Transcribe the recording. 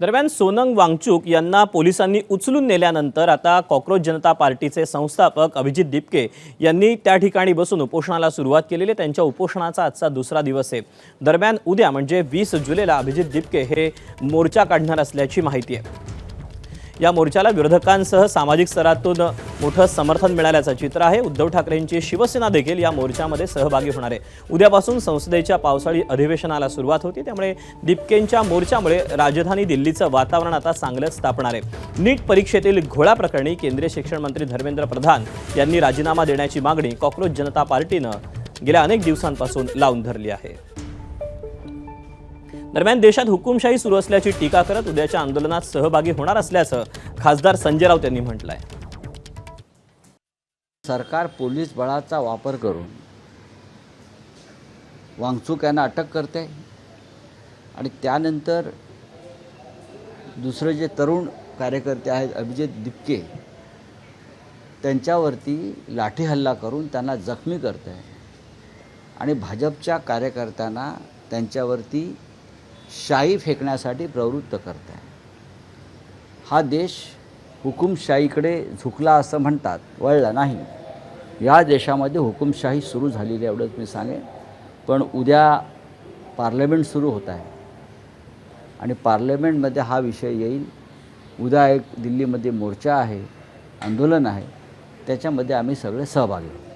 दरम्यान सोनम वांगचुक यांना पोलिसांनी उचलून नेल्यानंतर आता कॉक्रोच जनता पार्टीचे संस्थापक अभिजित दिपके यांनी त्या ठिकाणी बसून उपोषणाला सुरुवात केलेली आहे। त्यांच्या उपोषणाचा आजचा दुसरा दिवस आहे। दरम्यान उद्या म्हणजे 20 जुलैला अभिजित दिपके हे मोर्चा काढणार असल्याची माहिती आहे। या मोर्चाला विरोधकांसह सामाजिक स्तरातून मोठं समर्थन मिळाल्याचं चित्र आहे। उद्धव ठाकरेंची शिवसेना देखील या मोर्चामध्ये सहभागी होणार आहे। उद्यापासून संसदेच्या पावसाळी अधिवेशनाला सुरुवात होती, त्यामुळे दिपकेंच्या मोर्चामुळे राजधानी दिल्लीचं वातावरण आता चांगलंच तापणार आहे। नीट परीक्षेतील घोळा प्रकरणी केंद्रीय शिक्षण मंत्री धर्मेंद्र प्रधान यांनी राजीनामा देण्याची मागणी कॉक्रोच जनता पार्टीनं गेल्या अनेक दिवसांपासून लावून धरली आहे। दरम्यान देशात हुकुमशाही सुरू असल्याची टीका करत उद्याच्या आंदोलनात सहभागी होणार असल्याचं खासदार संजय राऊत यांनी म्हटलं आहे। सरकार पोलीस बळाचा वापर करून वांगचुक यांना अटक करते आणि त्यानंतर दुसरे जे तरुण कार्यकर्ते आहेत अभिजित दिपके त्यांच्यावरती लाठी हल्ला करून त्यांना जखमी करते आणि भाजपच्या कार्यकर्त्यांना त्यांच्यावरती शाई फेकण्यासाठी प्रवृत्त करते। हा देश हुकुमशाहीकडे झुकला असं म्हणतात, वळला नाही। या देशामध्ये हुकुमशाही सुरू झालेली आहे एवढंच मी सांगेन। पण उद्या पार्लमेंट सुरू होत आहे आणि पार्लमेंटमध्ये हा विषय येईल। उद्या एक दिल्लीमध्ये मोर्चा आहे, आंदोलन आहे, त्याच्यामध्ये आम्ही सगळे सहभागी आहोत।